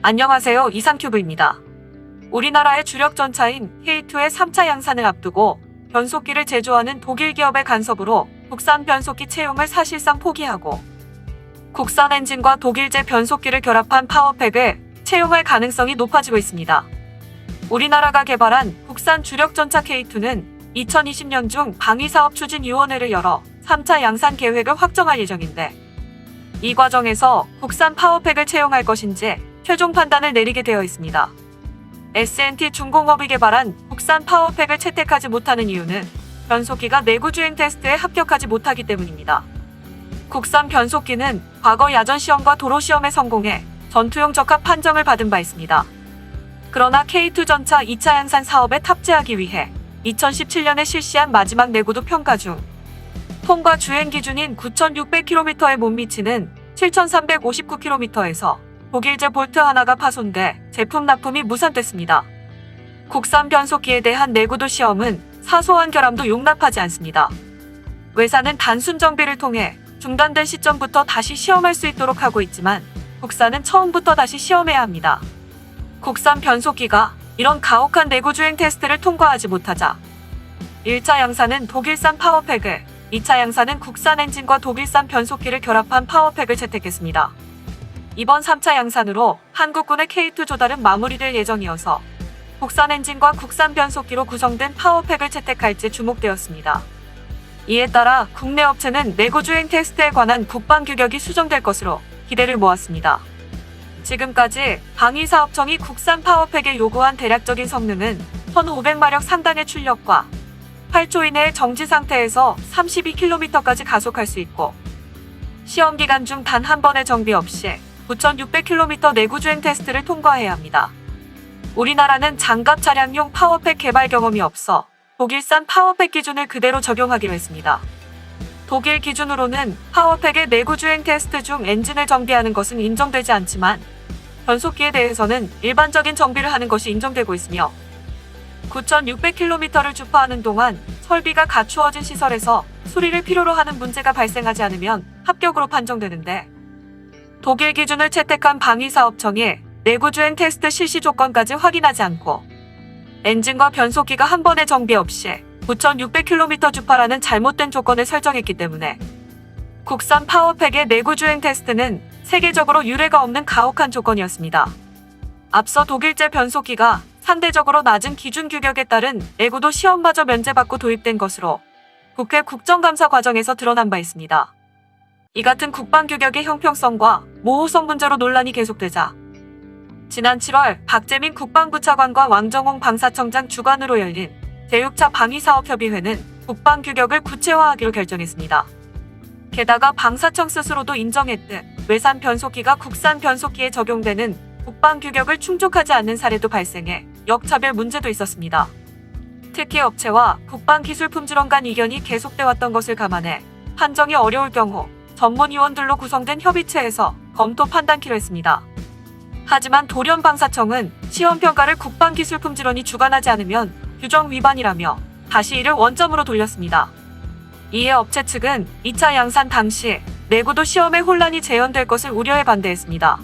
안녕하세요. 이상큐브입니다. 우리나라의 주력 전차인 K2의 3차 양산을 앞두고 변속기를 제조하는 독일 기업의 간섭으로 국산 변속기 채용을 사실상 포기하고 국산 엔진과 독일제 변속기를 결합한 파워팩을 채용할 가능성이 높아지고 있습니다. 우리나라가 개발한 국산 주력 전차 K2는 2020년 중 방위사업추진위원회를 열어 3차 양산 계획을 확정할 예정인데, 이 과정에서 국산 파워팩을 채용할 것인지 최종 판단을 내리게 되어 있습니다. S&T 중공업이 개발한 국산 파워팩을 채택하지 못하는 이유는 변속기가 내구 주행 테스트에 합격하지 못하기 때문입니다. 국산 변속기는 과거 야전 시험과 도로 시험에 성공해 전투용 적합 판정을 받은 바 있습니다. 그러나 K2 전차 2차 양산 사업에 탑재하기 위해 2017년에 실시한 마지막 내구도 평가 중 통과 주행 기준인 9,600km에 못 미치는 7,359km에서 독일제 볼트 하나가 파손돼 제품 납품이 무산됐습니다. 국산 변속기에 대한 내구도 시험은 사소한 결함도 용납하지 않습니다. 외사는 단순 정비를 통해 중단된 시점부터 다시 시험할 수 있도록 하고 있지만, 국산은 처음부터 다시 시험해야 합니다. 국산 변속기가 이런 가혹한 내구 주행 테스트를 통과하지 못하자 1차 양산은 독일산 파워팩을, 2차 양산은 국산 엔진과 독일산 변속기를 결합한 파워팩을 채택했습니다. 이번 3차 양산으로 한국군의 K2 조달은 마무리될 예정이어서 국산 엔진과 국산 변속기로 구성된 파워팩을 채택할지 주목되었습니다. 이에 따라 국내 업체는 내구 주행 테스트에 관한 국방 규격이 수정될 것으로 기대를 모았습니다. 지금까지 방위사업청이 국산 파워팩에 요구한 대략적인 성능은 1,500마력 상단의 출력과 8초 이내의 정지 상태에서 32km까지 가속할 수 있고, 시험 기간 중 단 한 번의 정비 없이 9,600km 내구 주행 테스트를 통과해야 합니다. 우리나라는 장갑 차량용 파워팩 개발 경험이 없어 독일산 파워팩 기준을 그대로 적용하기로 했습니다. 독일 기준으로는 파워팩의 내구 주행 테스트 중 엔진을 정비하는 것은 인정되지 않지만, 변속기에 대해서는 일반적인 정비를 하는 것이 인정되고 있으며, 9,600km를 주파하는 동안 설비가 갖추어진 시설에서 수리를 필요로 하는 문제가 발생하지 않으면 합격으로 판정되는데, 독일 기준을 채택한 방위사업청이 내구 주행 테스트 실시 조건까지 확인하지 않고 엔진과 변속기가 한 번의 정비 없이 9,600km 주파라는 잘못된 조건을 설정했기 때문에 국산 파워팩의 내구 주행 테스트는 세계적으로 유례가 없는 가혹한 조건이었습니다. 앞서 독일제 변속기가 상대적으로 낮은 기준 규격에 따른 내구도 시험마저 면제받고 도입된 것으로 국회 국정감사 과정에서 드러난 바 있습니다. 이 같은 국방 규격의 형평성과 모호성 문제로 논란이 계속되자 지난 7월 박재민 국방부 차관과 왕정홍 방사청장 주관으로 열린 제6차 방위사업협의회는 국방 규격을 구체화하기로 결정했습니다. 게다가 방사청 스스로도 인정했듯 외산 변속기가 국산 변속기에 적용되는 국방 규격을 충족하지 않는 사례도 발생해 역차별 문제도 있었습니다. 특히 업체와 국방기술품질원 간 이견이 계속돼 왔던 것을 감안해 판정이 어려울 경우 전문위원들로 구성된 협의체에서 검토 판단키로 했습니다. 하지만 돌연방사청은 시험평가를 국방기술품질원이 주관하지 않으면 규정 위반이라며 다시 이를 원점으로 돌렸습니다. 이에 업체 측은 2차 양산 당시 내구도 시험에 혼란이 재현될 것을 우려해 반대했습니다.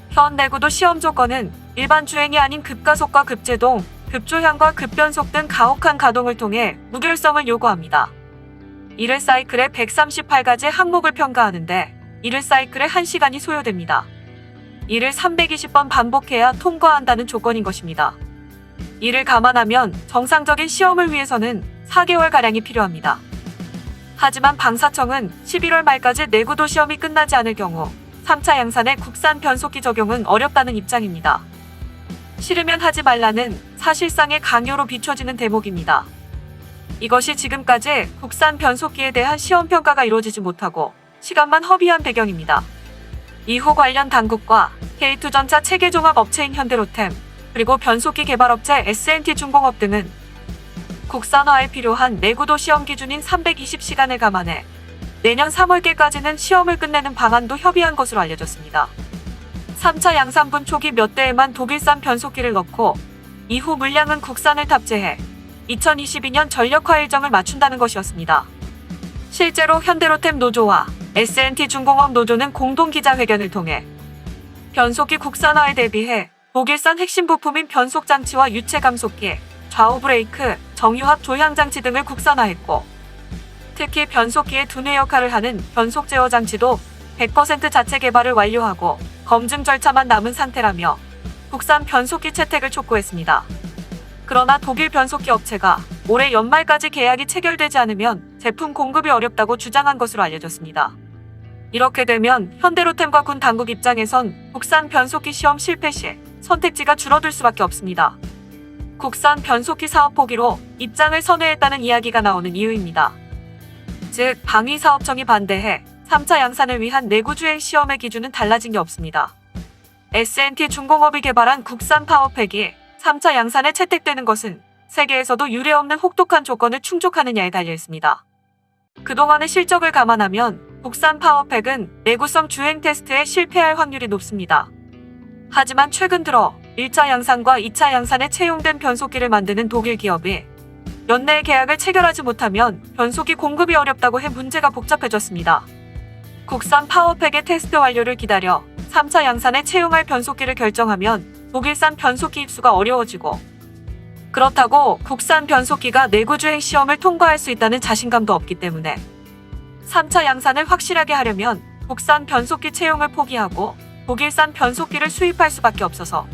현 내구도 시험 조건은 일반 주행이 아닌 급가속과 급제동, 급조향과 급변속 등 가혹한 가동을 통해 무결성을 요구합니다. 1회 사이클에 138가지 항목을 평가하는데 1회 사이클에 1시간이 소요됩니다. 이를 320번 반복해야 통과한다는 조건인 것입니다. 이를 감안하면 정상적인 시험을 위해서는 4개월가량이 필요합니다. 하지만 방사청은 11월 말까지 내구도 시험이 끝나지 않을 경우 3차 양산의 국산 변속기 적용은 어렵다는 입장입니다. 싫으면 하지 말라는 사실상의 강요로 비춰지는 대목입니다. 이것이 지금까지 국산 변속기에 대한 시험평가가 이루어지지 못하고 시간만 허비한 배경입니다. 이후 관련 당국과 K2 전차 체계종합 업체인 현대로템, 그리고 변속기 개발업체 S&T 중공업 등은 국산화에 필요한 내구도 시험 기준인 320시간을 감안해 내년 3월께까지는 시험을 끝내는 방안도 협의한 것으로 알려졌습니다. 3차 양산분 초기 몇 대에만 독일산 변속기를 넣고 이후 물량은 국산을 탑재해 2022년 전력화 일정을 맞춘다는 것이었습니다. 실제로 현대로템 노조와 S&T 중공업 노조는 공동 기자회견을 통해 변속기 국산화에 대비해 독일산 핵심 부품인 변속장치와 유체 감속기, 좌우 브레이크, 정유합 조향장치 등을 국산화했고, 특히 변속기의 두뇌 역할을 하는 변속 제어 장치도 100% 자체 개발을 완료하고 검증 절차만 남은 상태라며 국산 변속기 채택을 촉구했습니다. 그러나 독일 변속기 업체가 올해 연말까지 계약이 체결되지 않으면 제품 공급이 어렵다고 주장한 것으로 알려졌습니다. 이렇게 되면 현대로템과 군 당국 입장에선 국산 변속기 시험 실패 시 선택지가 줄어들 수밖에 없습니다. 국산 변속기 사업 포기로 입장을 선회했다는 이야기가 나오는 이유입니다. 즉, 방위사업청이 반대해 3차 양산을 위한 내구주행 시험의 기준은 달라진 게 없습니다. S&T 중공업이 개발한 국산 파워팩이 3차 양산에 채택되는 것은 세계에서도 유례없는 혹독한 조건을 충족하느냐에 달려있습니다. 그동안의 실적을 감안하면 국산 파워팩은 내구성 주행 테스트에 실패할 확률이 높습니다. 하지만 최근 들어 1차 양산과 2차 양산에 채용된 변속기를 만드는 독일 기업이 연내에 계약을 체결하지 못하면 변속기 공급이 어렵다고 해 문제가 복잡해졌습니다. 국산 파워팩의 테스트 완료를 기다려 3차 양산에 채용할 변속기를 결정하면 독일산 변속기 입수가 어려워지고, 그렇다고 국산 변속기가 내구주행 시험을 통과할 수 있다는 자신감도 없기 때문에 3차 양산을 확실하게 하려면 국산 변속기 채용을 포기하고 독일산 변속기를 수입할 수밖에 없어서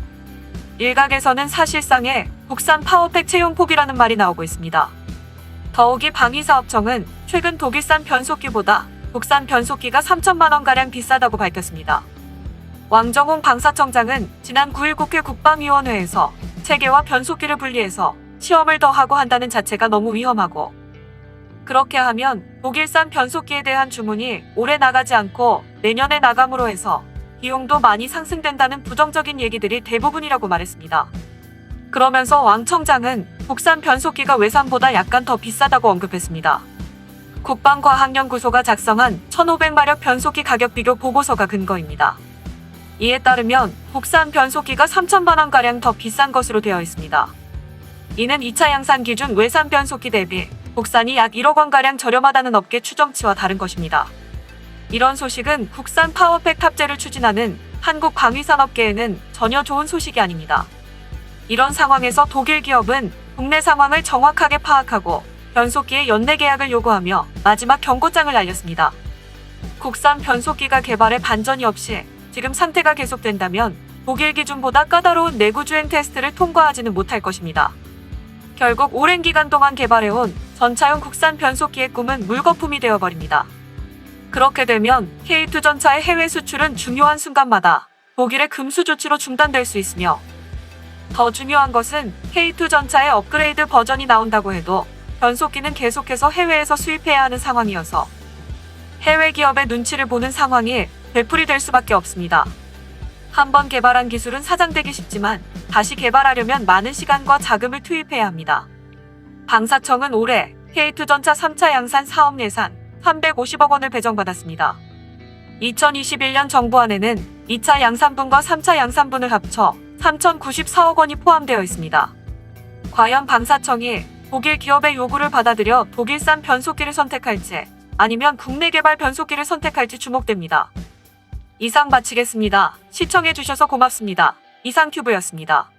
일각에서는 사실상의 국산 파워팩 채용 포기라는 말이 나오고 있습니다. 더욱이 방위사업청은 최근 독일산 변속기보다 국산 변속기가 3천만 원가량 비싸다고 밝혔습니다. 왕정홍 방사청장은 지난 9일 국회 국방위원회에서 체계와 변속기를 분리해서 시험을 더 하고 한다는 자체가 너무 위험하고, 그렇게 하면 독일산 변속기에 대한 주문이 올해 나가지 않고 내년에 나감으로 해서 비용도 많이 상승된다는 부정적인 얘기들이 대부분이라고 말했습니다. 그러면서 왕 청장은 국산 변속기가 외산보다 약간 더 비싸다고 언급했습니다. 국방과학연구소가 작성한 1500마력 변속기 가격 비교 보고서가 근거입니다. 이에 따르면 국산 변속기가 3천만 원가량 더 비싼 것으로 되어 있습니다. 이는 2차 양산 기준 외산 변속기 대비 국산이 약 1억 원가량 저렴하다는 업계 추정치와 다른 것입니다. 이런 소식은 국산 파워팩 탑재를 추진하는 한국 방위산업계에는 전혀 좋은 소식이 아닙니다. 이런 상황에서 독일 기업은 국내 상황을 정확하게 파악하고 변속기의 연내 계약을 요구하며 마지막 경고장을 날렸습니다. 국산 변속기가 개발에 반전이 없이 지금 상태가 계속된다면 독일 기준보다 까다로운 내구주행 테스트를 통과하지는 못할 것입니다. 결국 오랜 기간 동안 개발해온 전차용 국산 변속기의 꿈은 물거품이 되어버립니다. 그렇게 되면 K2 전차의 해외 수출은 중요한 순간마다 독일의 금수 조치로 중단될 수 있으며, 더 중요한 것은 K2 전차의 업그레이드 버전이 나온다고 해도 변속기는 계속해서 해외에서 수입해야 하는 상황이어서 해외 기업의 눈치를 보는 상황이 되풀이될 수밖에 없습니다. 한번 개발한 기술은 사장되기 쉽지만 다시 개발하려면 많은 시간과 자금을 투입해야 합니다. 방사청은 올해 K2 전차 3차 양산 사업 예산 350억 원을 배정받았습니다. 2021년 정부안에는 2차 양산분과 3차 양산분을 합쳐 3,094억 원이 포함되어 있습니다. 과연 방사청이 독일 기업의 요구를 받아들여 독일산 변속기를 선택할지 아니면 국내 개발 변속기를 선택할지 주목됩니다. 이상 마치겠습니다. 시청해주셔서 고맙습니다. 이상튜브였습니다.